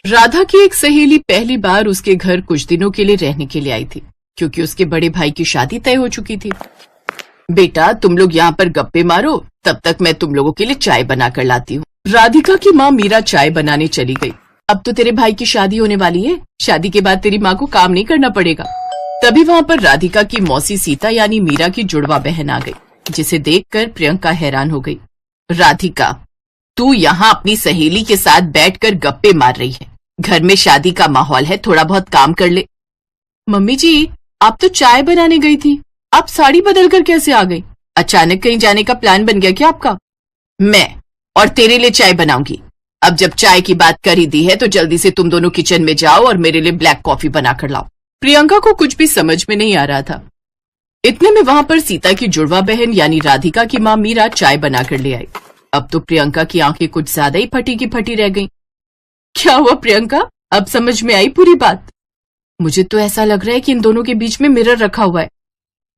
राधा की एक सहेली पहली बार उसके घर कुछ दिनों के लिए रहने के लिए आई थी, क्योंकि उसके बड़े भाई की शादी तय हो चुकी थी। बेटा, तुम लोग यहाँ पर गप्पे मारो, तब तक मैं तुम लोगों के लिए चाय बना कर लाती हूँ। राधिका की माँ मीरा चाय बनाने चली गई। अब तो तेरे भाई की शादी होने वाली है, शादी के बाद तेरी माँ को काम नहीं करना पड़ेगा। तभी वहाँ पर राधिका की मौसी सीता यानी मीरा की जुड़वा बहन आ गई, जिसे देखकर प्रियंका हैरान हो गई। राधिका, तू यहाँ अपनी सहेली के साथ बैठकर गप्पे मार रही है। घर में शादी का माहौल है, थोड़ा बहुत काम कर ले। मम्मी जी, आप तो चाय बनाने गई थी, आप साड़ी बदल कर कैसे आ गई? अचानक कहीं जाने का प्लान बन गया क्या आपका? मैं और तेरे लिए चाय बनाऊंगी। अब जब चाय की बात कर ही दी है तो जल्दी से तुम दोनों किचन में जाओ और मेरे लिए ब्लैक कॉफी बना कर लाओ। प्रियंका को कुछ भी समझ में नहीं आ रहा था। इतने में वहां पर सीता की जुड़वा बहन यानी राधिका की माँ मीरा चाय बनाकर ले आई। अब तो प्रियंका की आंखें कुछ ज्यादा ही फटी की फटी रह गईं। क्या हुआ प्रियंका, अब समझ में आई पूरी बात? मुझे तो ऐसा लग रहा है कि इन दोनों के बीच में मिरर रखा हुआ है।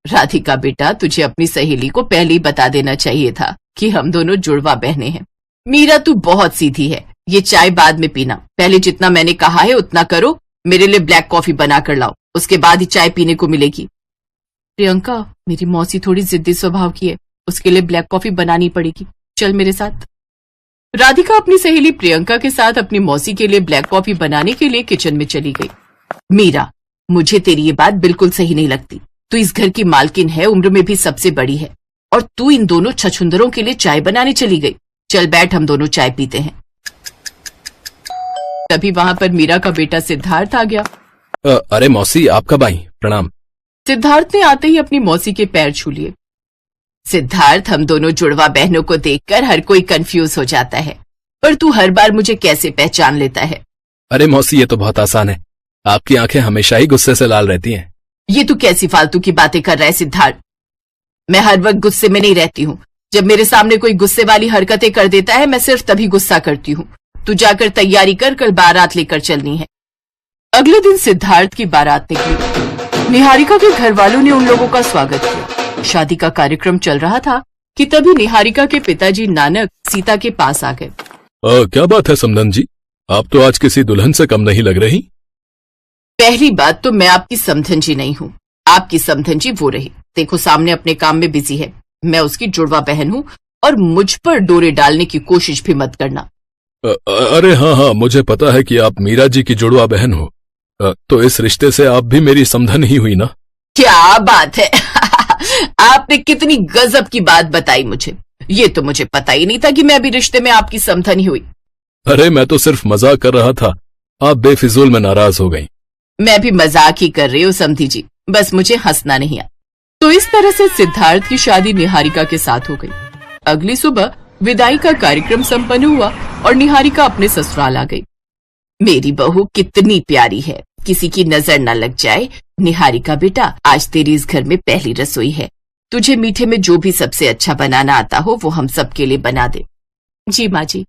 राधिका बेटा, तुझे अपनी सहेली को पहले ही बता देना चाहिए था कि हम दोनों जुड़वा बहनें हैं। मीरा, तू बहुत सीधी है, ये चाय बाद में पीना, पहले जितना मैंने कहा है उतना करो। मेरे लिए ब्लैक कॉफी बना कर लाओ, उसके बाद ही चाय पीने को मिलेगी। प्रियंका, मेरी मौसी थोड़ी जिद्दी स्वभाव की है, उसके लिए ब्लैक कॉफी बनानी पड़ेगी, चल मेरे साथ। राधिका अपनी सहेली प्रियंका के साथ अपनी मौसी के लिए ब्लैक कॉफी बनाने के लिए किचन में चली गई। मीरा, मुझे तेरी ये बात बिल्कुल सही नहीं लगती। तू इस घर की मालकिन है, उम्र में भी सबसे बड़ी है, और तू इन दोनों छछुंदरों के लिए चाय बनाने चली गई। चल बैठ, हम दोनों चाय पीते हैं। तभी वहां पर मीरा का बेटा सिद्धार्थ आ गया। अरे मौसी, आप कब आई? प्रणाम। सिद्धार्थ ने आते ही अपनी मौसी के पैर छू लिए। सिद्धार्थ, हम दोनों जुड़वा बहनों को देखकर हर कोई कंफ्यूज हो जाता है, पर तू हर बार मुझे कैसे पहचान लेता है? अरे मौसी, ये तो बहुत आसान है, आपकी आंखें हमेशा ही गुस्से से लाल रहती हैं। ये तू कैसी फालतू की बातें कर रहा है सिद्धार्थ? मैं हर वक्त गुस्से में नहीं रहती हूँ। जब मेरे सामने कोई गुस्से वाली हरकतें कर देता है, मैं सिर्फ तभी गुस्सा करती हूँ। तू जाकर तैयारी कर, कल बारात लेकर चलनी है। अगले दिन सिद्धार्थ की बारात निकली। निहारिका के घर वालों ने उन लोगों का स्वागत किया। शादी का कार्यक्रम चल रहा था कि तभी निहारिका के पिताजी नानक सीता के पास आ गए। क्या बात है समधन जी, आप तो आज किसी दुल्हन से कम नहीं लग रही। पहली बात तो मैं आपकी समधन जी नहीं हूँ, आपकी समधन जी वो रही। देखो, सामने अपने काम में बिजी है। मैं उसकी जुड़वा बहन हूँ और मुझ पर डोरे डालने की कोशिश भी मत करना। अरे हाँ, मुझे पता है कि आप मीरा जी की जुड़वा बहन हो, तो इस रिश्ते से आप भी मेरी समधन ही हुई ना। क्या बात है आपने कितनी गजब की बात बताई मुझे। ये तो मुझे पता ही नहीं था कि मैं अभी रिश्ते में आपकी समधन ही हुई। अरे मैं तो सिर्फ मजाक कर रहा था, आप बेफिजूल में नाराज हो गई। मैं भी मजाक ही कर रही हूँ समधी जी, बस मुझे हंसना नहीं आया। तो इस तरह से सिद्धार्थ की शादी निहारिका के साथ हो गई। अगली सुबह विदाई का कार्यक्रम संपन्न हुआ और निहारिका अपने ससुराल आ गई। मेरी बहू कितनी प्यारी है, किसी की नजर न लग जाए। निहारिका बेटा, आज तेरी इस घर में पहली रसोई है। तुझे मीठे में जो भी सबसे अच्छा बनाना आता हो वो हम सबके लिए बना दे। जी माँ जी।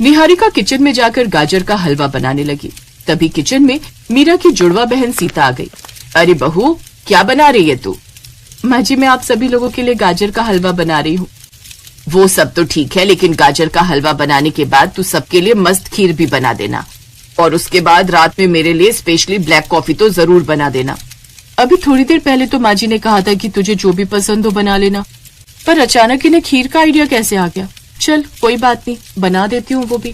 निहारिका किचन में जाकर गाजर का हलवा बनाने लगी। तभी किचन में मीरा की जुड़वा बहन सीता आ गई। अरे बहू, क्या बना रही है तू? माँ जी, मैं आप सभी लोगों के लिए गाजर का हलवा बना रही हूँ। वो सब तो ठीक है, लेकिन गाजर का हलवा बनाने के बाद तू सबके लिए मस्त खीर भी बना देना, और उसके बाद रात में मेरे लिए स्पेशली ब्लैक कॉफी तो जरूर बना देना। अभी थोड़ी देर पहले तो माँ जी ने कहा था कि तुझे जो भी पसंद हो बना लेना, पर अचानक इन्हें खीर का आइडिया कैसे आ गया? चल कोई बात नहीं, बना देती हूँ वो भी।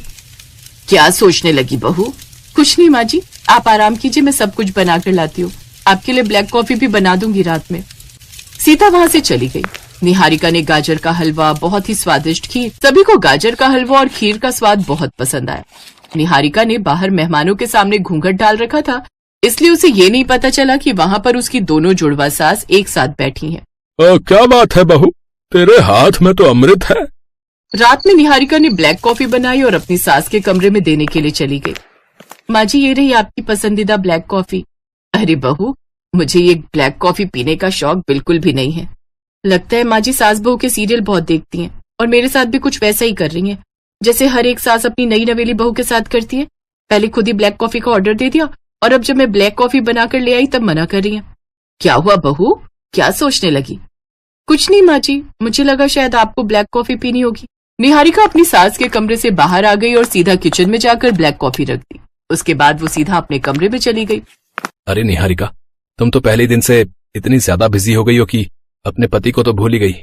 क्या सोचने लगी बहू? कुछ नहीं माँ जी, आप आराम कीजिए, मैं सब कुछ बना कर लाती हूँ। आपके लिए ब्लैक कॉफी भी बना दूंगी रात में। सीता वहां से चली गई। निहारिका ने गाजर का हलवा, बहुत ही स्वादिष्ट खीर, सभी को गाजर का हलवा और खीर का स्वाद बहुत पसंद आया। निहारिका ने बाहर मेहमानों के सामने घूंघट डाल रखा था, इसलिए उसे ये नहीं पता चला कि वहां पर उसकी दोनों जुड़वा सास एक साथ बैठी हैं। क्या बात है बहू, तेरे हाथ में तो अमृत है। रात में निहारिका ने ब्लैक कॉफी बनाई और अपनी सास के कमरे में देने के लिए चली गई। माँ जी, ये रही आपकी पसंदीदा ब्लैक कॉफी। अरे बहू, मुझे ये ब्लैक कॉफी पीने का शौक बिल्कुल भी नहीं है। लगता है माँ जी सास बहू के सीरियल बहुत देखती हैं और मेरे साथ भी कुछ वैसा ही कर रही हैं, जैसे हर एक सास अपनी नई नवेली बहू के साथ करती है। पहले खुद ही ब्लैक कॉफी का ऑर्डर दे दिया और अब जब मैं ब्लैक कॉफी बनाकर ले आई तब मना कर रही हैं। क्या हुआ बहू, क्या सोचने लगी? कुछ नहीं माँ जी, मुझे लगा शायद आपको ब्लैक कॉफी पीनी होगी, निहारिका अपनी सास के कमरे से बाहर आ गई और सीधा किचन में जाकर ब्लैक कॉफी रख दी। उसके बाद वो सीधा अपने कमरे में चली गई। अरे निहारिका, तुम तो पहले दिन से इतनी ज्यादा बिजी हो गई हो कि अपने पति को तो भूल ही गई।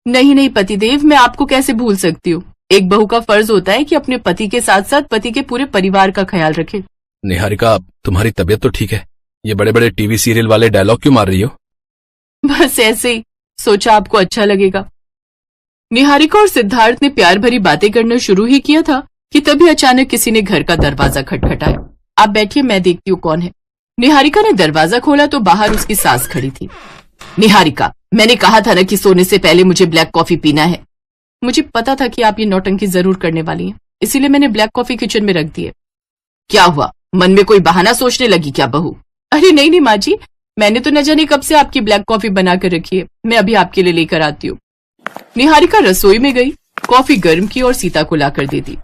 नहीं पतिदेव, मैं आपको कैसे भूल सकती हूँ। एक बहू का फर्ज होता है कि अपने पति के साथ साथ पति के पूरे परिवार का ख्याल रखे। निहारिका, तुम्हारी तबीयत तो ठीक है? ये बड़े बड़े टीवी सीरियल वाले डायलॉग क्यों मार रही हो? बस ऐसे ही, सोचा आपको अच्छा लगेगा। निहारिका और सिद्धार्थ ने प्यार भरी बातें करना शुरू ही किया था कि तभी अचानक किसी ने घर का दरवाजा खटखटाया। आप बैठिए, मैं देखती हूँ कौन है। निहारिका ने दरवाजा खोला तो बाहर उसकी सास खड़ी थी। निहारिका, मैंने कहा था ना कि सोने से पहले मुझे ब्लैक कॉफी पीना है। मुझे पता था कि आप ये नौटंकी जरूर करने वाली हैं, इसीलिए मैंने ब्लैक कॉफी किचन में रख दी है। क्या हुआ, मन में कोई बहाना सोचने लगी क्या बहू? अरे नहीं माँ जी, मैंने तो न जाने कब से आपकी ब्लैक कॉफी बना कर रखी है, मैं अभी आपके लिए लेकर आती हूँ। निहारिका रसोई में गई, कॉफी गर्म की और सीता को लाकर दे दी।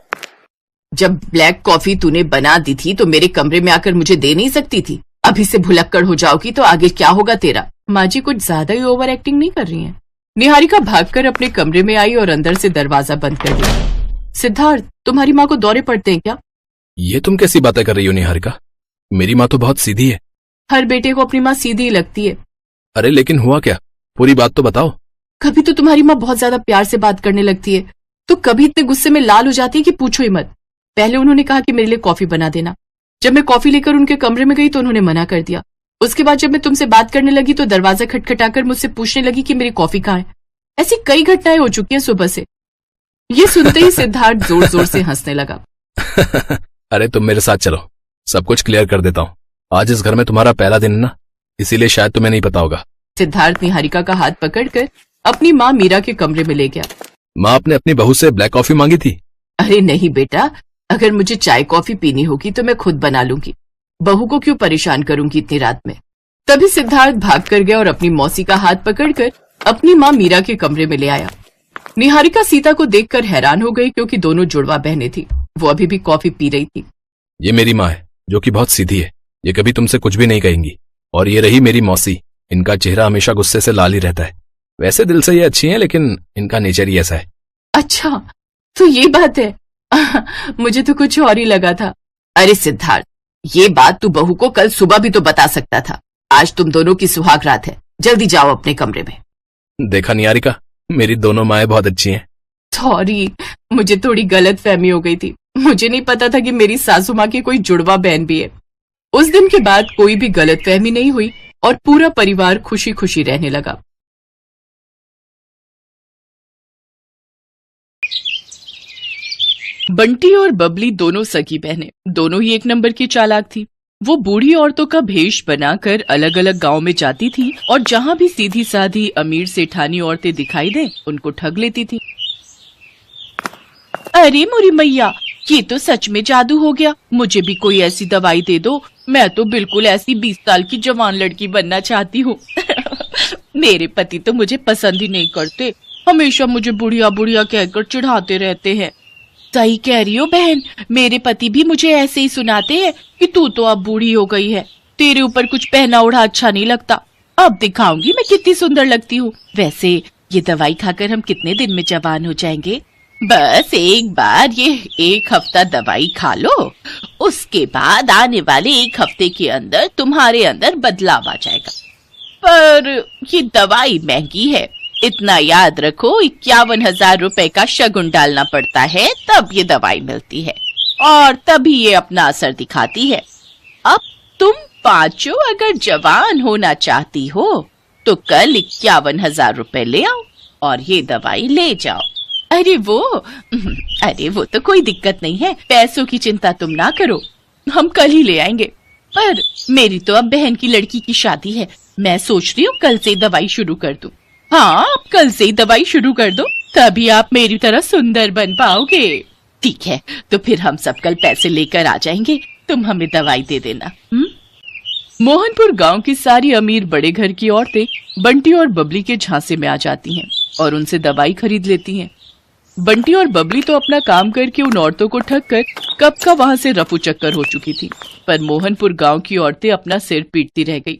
जब ब्लैक कॉफी तूने बना दी थी तो मेरे कमरे में आकर मुझे दे नहीं सकती थी? अभी से भुलक्कड़ हो जाओगी तो आगे क्या होगा तेरा? माँ जी कुछ ज्यादा ही ओवर एक्टिंग नहीं कर रही हैं। निहारिका भागकर अपने कमरे में आई और अंदर से दरवाजा बंद कर दिया। सिद्धार्थ, तुम्हारी माँ को दौरे पड़ते हैं क्या? ये तुम कैसी बातें कर रही हो निहारिका? मेरी माँ तो बहुत सीधी है। हर बेटे को अपनी माँ सीधी ही लगती है। अरे लेकिन हुआ क्या, पूरी बात तो बताओ। कभी तो तुम्हारी माँ बहुत ज्यादा प्यार से बात करने लगती है, तो कभी इतने गुस्से में लाल हो जाती है कि पूछो ही मत। पहले उन्होंने कहा कि मेरे लिए कॉफी बना देना। जब मैं कॉफी लेकर उनके कमरे में गई तो उन्होंने मना कर दिया। उसके बाद जब मैं तुमसे बात करने लगी तो दरवाजा खटखटाकर मुझसे पूछने लगी कि मेरी कॉफी कहाँ है। ऐसी कई घटनाएं हो चुकी हैं सुबह से। ये सुनते ही सिद्धार्थ जोर जोर से हंसने लगा। अरे तुम मेरे साथ चलो, सब कुछ क्लियर कर देता हूँ। आज इस घर में तुम्हारा पहला दिन है ना, इसीलिए शायद तुम्हें नहीं पता होगा। सिद्धार्थ निहारिका का हाथ पकड़कर अपनी माँ मीरा के कमरे में ले गया। माँ आपने अपनी बहू से ब्लैक कॉफी मांगी थी? अरे नहीं बेटा, अगर मुझे चाय कॉफी पीनी होगी तो मैं खुद बना लूंगी, बहू को क्यों परेशान करूंगी इतनी रात में। तभी सिद्धार्थ भाग कर गया और अपनी मौसी का हाथ पकड़कर अपनी माँ मीरा के कमरे में ले आया। निहारिका सीता को देखकर हैरान हो गई क्योंकि दोनों जुड़वा बहनें थी। वो अभी भी कॉफी पी रही थी। ये मेरी माँ है जो कि बहुत सीधी है, ये कभी तुमसे कुछ भी नहीं कहेंगी। और ये रही मेरी मौसी, इनका चेहरा हमेशा गुस्से से लाल ही रहता है। वैसे दिल से ये अच्छी है लेकिन इनका नेचर ही ऐसा है। अच्छा, तो ये बात है। मुझे तो कुछ और ही लगा था। अरे सिद्धार्थ, ये बात तू बहू को कल सुबह भी तो बता सकता था। आज तुम दोनों की सुहाग रात है, जल्दी जाओ अपने कमरे में। देखा निहारिका, मेरी दोनों माएं बहुत अच्छी हैं। सॉरी, मुझे थोड़ी गलत फहमी हो गई थी। मुझे नहीं पता था कि मेरी सासू माँ की कोई जुड़वा बहन भी है। उस दिन के बाद कोई भी गलत फहमी नहीं हुई और पूरा परिवार खुशी खुशी रहने लगा। बंटी और बबली दोनों सगी बहनें, दोनों ही एक नंबर की चालाक थी। वो बूढ़ी औरतों का भेष बनाकर अलग अलग गांव में जाती थी और जहां भी सीधी साधी अमीर सेठानी औरतें दिखाई दें, उनको ठग लेती थी। अरे मोरी मैया, ये तो सच में जादू हो गया। मुझे भी कोई ऐसी दवाई दे दो, मैं तो बिल्कुल ऐसी 20 साल की जवान लड़की बनना चाहती हूँ। मेरे पति तो मुझे पसंद ही नहीं करते, हमेशा मुझे बुढ़िया बुढ़िया कहकर चिढ़ाते रहते हैं। सही कह रही हो बहन, मेरे पति भी मुझे ऐसे ही सुनाते हैं कि तू तो अब बूढ़ी हो गई है, तेरे ऊपर कुछ पहना ओढ़ा अच्छा नहीं लगता। अब दिखाऊंगी मैं कितनी सुंदर लगती हूँ। वैसे ये दवाई खाकर हम कितने दिन में जवान हो जाएंगे? बस एक बार ये 1 हफ्ता दवाई खा लो, उसके बाद आने वाले 1 हफ्ते के अंदर तुम्हारे अंदर बदलाव आ जाएगा। पर ये दवाई महंगी है, इतना याद रखो, 51,000 रुपए का शगुन डालना पड़ता है, तब ये दवाई मिलती है और तभी ये अपना असर दिखाती है। अब तुम पांचों अगर जवान होना चाहती हो तो कल 51,000 रुपए ले आओ और ये दवाई ले जाओ। अरे वो तो कोई दिक्कत नहीं है, पैसों की चिंता तुम ना करो, हम कल ही ले आएंगे। पर मेरी तो अब बहन की लड़की की शादी है, मैं सोच रही हूँ कल से दवाई शुरू कर दूं। हाँ, आप कल से ही दवाई शुरू कर दो, तभी आप मेरी तरह सुंदर बन पाओगे। ठीक है, तो फिर हम सब कल पैसे लेकर आ जाएंगे, तुम हमें दवाई दे देना। मोहनपुर गांव की सारी अमीर बड़े घर की औरतें बंटी और बबली के झांसे में आ जाती हैं और उनसे दवाई खरीद लेती हैं। बंटी और बबली तो अपना काम करके उन औरतों को ठग कर कब का वहां से रफू चक्कर हो चुकी थी, पर मोहनपुर गांव की औरतें अपना सिर पीटती रह गई।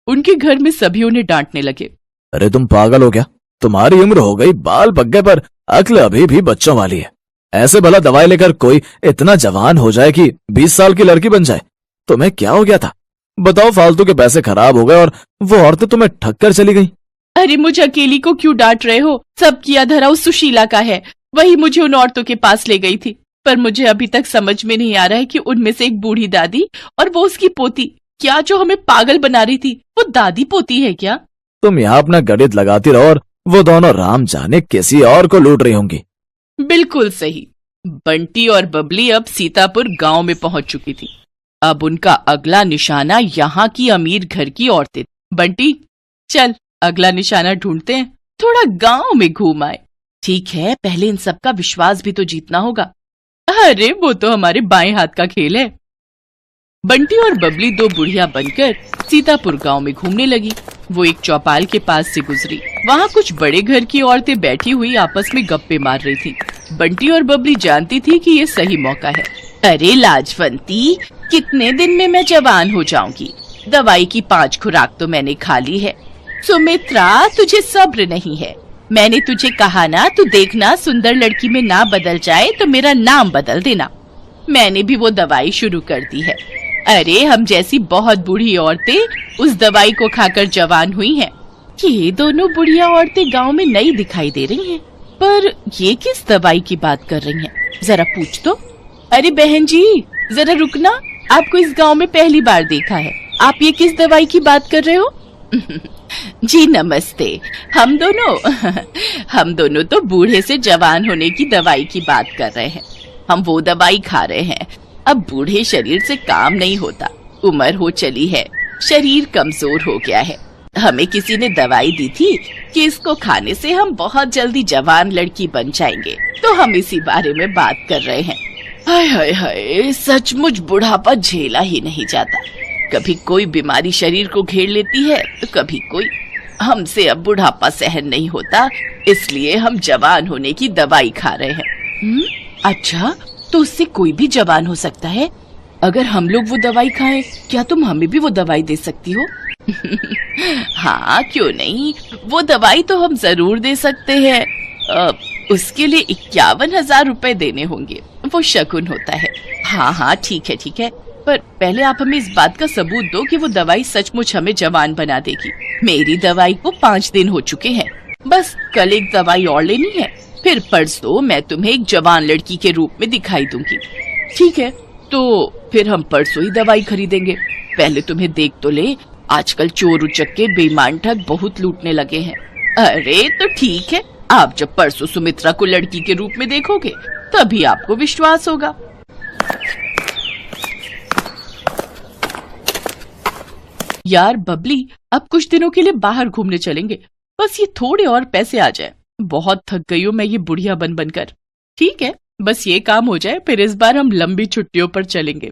उनके घर में सभी उन्हें डांटने लगे। अरे तुम पागल हो क्या? तुम्हारी उम्र हो गई, बाल पक गए, पर अक्ल अभी भी बच्चों वाली है। ऐसे भला दवाई लेकर कोई इतना जवान हो जाए कि 20 साल की लड़की बन जाए। तुम्हें क्या हो गया था? बताओ, फालतू के पैसे खराब हो गए और वो औरतें तुम्हें ठग कर चली गई। अरे मुझे अकेली को क्यों डांट रहे हो? सब किया धरा उस सुशीला का है। वही मुझे उन औरतों के पास ले गई थी। पर मुझे अभी तक समझ में नहीं आ रहा है कि उनमें से एक बूढ़ी दादी और वो उसकी पोती, क्या जो हमें पागल बना रही थी वो दादी पोती है क्या? तुम यहाँ अपना गणित लगाती रहो और वो दोनों राम जाने किसी और को लूट रही होंगी। बिल्कुल सही। बंटी और बबली अब सीतापुर गांव में पहुंच चुकी थी। अब उनका अगला निशाना यहाँ की अमीर घर की औरतें। बंटी, चल अगला निशाना ढूंढते हैं, थोड़ा गांव में घूम आए। ठीक है, पहले इन सब का विश्वास भी तो जीतना होगा। अरे वो तो हमारे बाएं हाथ का खेल है। बंटी और बबली दो बुढ़िया बनकर सीतापुर गांव में घूमने लगी। वो एक चौपाल के पास से गुजरी। वहाँ कुछ बड़े घर की औरतें बैठी हुई आपस में गप्पे मार रही थी। बंटी और बबली जानती थी कि ये सही मौका है। अरे लाजवंती, कितने दिन में मैं जवान हो जाऊंगी? दवाई की 5 खुराक तो मैंने खा ली है। सुमित्रा, तुझे सब्र नहीं है। मैंने तुझे कहा ना, तू देखना सुंदर लड़की में ना बदल जाए तो मेरा नाम बदल देना। मैंने भी वो दवाई शुरू कर दी है। अरे हम जैसी बहुत बूढ़ी औरतें उस दवाई को खाकर जवान हुई हैं। ये दोनों बुढ़िया औरतें गांव में नई दिखाई दे रही हैं, पर ये किस दवाई की बात कर रही हैं? जरा पूछ तो। अरे बहन जी, जरा रुकना, आपको इस गांव में पहली बार देखा है। आप ये किस दवाई की बात कर रहे हो? जी नमस्ते। हम दोनों तो बूढ़े से जवान होने की दवाई की बात कर रहे हैं। हम वो दवाई खा रहे हैं। अब बूढ़े शरीर से काम नहीं होता, उम्र हो चली है, शरीर कमजोर हो गया है। हमें किसी ने दवाई दी थी कि इसको खाने से हम बहुत जल्दी जवान लड़की बन जाएंगे, तो हम इसी बारे में बात कर रहे हैं। हाय हाय हाय, सचमुच बुढ़ापा झेला ही नहीं जाता। कभी कोई बीमारी शरीर को घेर लेती है तो कभी कोई। हमसे अब बुढ़ापा सहन नहीं होता, इसलिए हम जवान होने की दवाई खा रहे हैं। अच्छा, तो उससे कोई भी जवान हो सकता है? अगर हम लोग वो दवाई खाएं, क्या तुम हमें भी वो दवाई दे सकती हो? हाँ, क्यों नहीं, वो दवाई तो हम जरूर दे सकते हैं। उसके लिए 51,000 रुपए देने होंगे, वो शगुन होता है। हाँ ठीक है, पर पहले आप हमें इस बात का सबूत दो कि वो दवाई सचमुच हमें जवान बना देगी। मेरी दवाई को 5 दिन हो चुके हैं, बस कल एक दवाई और लेनी है, फिर परसों मैं तुम्हें एक जवान लड़की के रूप में दिखाई दूंगी। ठीक है, तो फिर हम परसों ही दवाई खरीदेंगे। पहले तुम्हें देख तो ले, आजकल चोर उचक्के बेईमान ठग बहुत लूटने लगे हैं। अरे तो ठीक है, आप जब परसों सुमित्रा को लड़की के रूप में देखोगे तभी आपको विश्वास होगा। यार बबली, अब कुछ दिनों के लिए बाहर घूमने चलेंगे, बस ये थोड़े और पैसे आ जाए। बहुत थक गई हूँ मैं ये बुढ़िया बन बनकर। ठीक है, बस ये काम हो जाए, फिर इस बार हम लंबी छुट्टियों पर चलेंगे।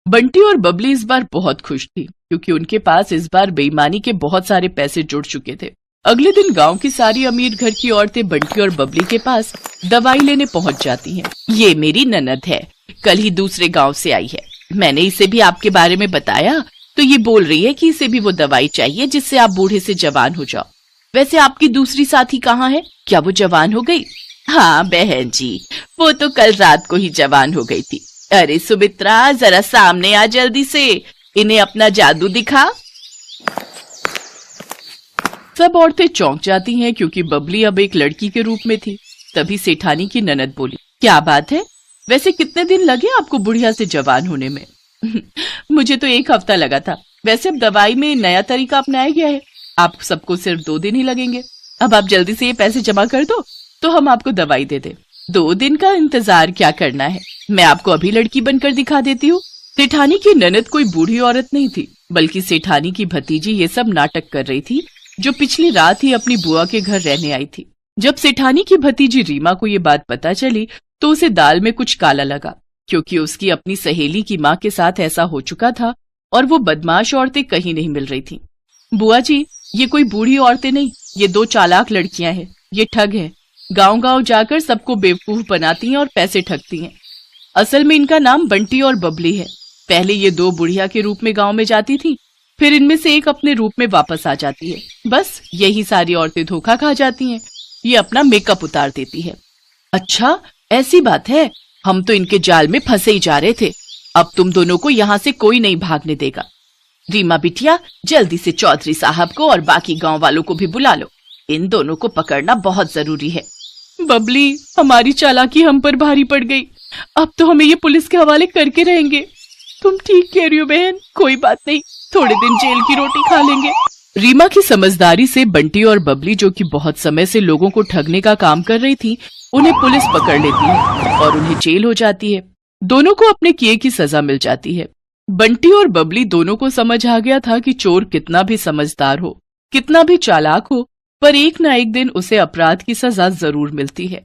बंटी और बबली इस बार बहुत खुश थी, क्योंकि उनके पास इस बार बेईमानी के बहुत सारे पैसे जुड़ चुके थे। अगले दिन गांव की सारी अमीर घर की औरतें बंटी और बबली के पास दवाई लेने पहुंच जाती हैं। ये मेरी ननद है, कल ही दूसरे गांव से आई है। मैंने इसे भी आपके बारे में बताया, तो ये बोल रही है कि इसे भी वो दवाई चाहिए जिससे आप बूढ़े से जवान हो जाओ। वैसे आपकी दूसरी साथी कहाँ है? क्या वो जवान हो गई? हाँ बहन जी, वो तो कल रात को ही जवान हो गई थी। अरे सुमित्रा, जरा सामने आ जल्दी से, इन्हें अपना जादू दिखा। सब औरतें चौंक जाती हैं, क्योंकि बबली अब एक लड़की के रूप में थी। तभी सेठानी की ननद बोली, क्या बात है, वैसे कितने दिन लगे आपको बुढ़िया से जवान होने में? मुझे तो 1 हफ्ता लगा था। वैसे अब दवाई में नया तरीका अपनाया गया है, आप सबको सिर्फ 2 दिन ही लगेंगे। अब आप जल्दी से ये पैसे जमा कर दो तो हम आपको दवाई दे दे। 2 दिन का इंतजार क्या करना है, मैं आपको अभी लड़की बनकर दिखा देती हूँ। सेठानी की ननद कोई बूढ़ी औरत नहीं थी, बल्कि सेठानी की भतीजी ये सब नाटक कर रही थी, जो पिछली रात ही अपनी बुआ के घर रहने आई थी। जब सेठानी की भतीजी रीमा को ये बात पता चली तो उसे दाल में कुछ काला लगा, क्योंकि उसकी अपनी सहेली की माँ के साथ ऐसा हो चुका था और वो बदमाश औरतें कहीं नहीं मिल रही थी। बुआ जी, ये कोई बूढ़ी औरतें नहीं, ये 2 चालाक लड़कियां हैं। ये ठग हैं, गांव-गांव जाकर सबको बेवकूफ बनाती हैं और पैसे ठगती हैं। असल में इनका नाम बंटी और बबली है। पहले ये 2 बुढ़िया के रूप में गांव में जाती थी, फिर इनमें से एक अपने रूप में वापस आ जाती है। बस यही सारी औरतें धोखा खा जाती हैं। ये अपना मेकअप उतार देती है, अच्छा, ऐसी बात है। हम तो इनके जाल में फंसे ही जा रहे थे। अब तुम दोनों को यहाँ से कोई नहीं भागने देगा। रीमा बिटिया, जल्दी से चौधरी साहब को और बाकी गांव वालों को भी बुला लो। इन दोनों को पकड़ना बहुत जरूरी है। बबली, हमारी चालाकी हम पर भारी पड़ गई। अब तो हमें ये पुलिस के हवाले करके रहेंगे। तुम ठीक कह रही हो बहन, कोई बात नहीं, थोड़े दिन जेल की रोटी खा लेंगे। रीमा की समझदारी से बंटी और बबली, जो कि बहुत समय से लोगों को ठगने का काम कर रही थी, उन्हें पुलिस पकड़ लेती है और उन्हें जेल हो जाती है। दोनों को अपने किए की सजा मिल जाती है। बंटी और बबली दोनों को समझ आ गया था कि चोर कितना भी समझदार हो, कितना भी चालाक हो, पर एक ना एक दिन उसे अपराध की सजा जरूर मिलती है।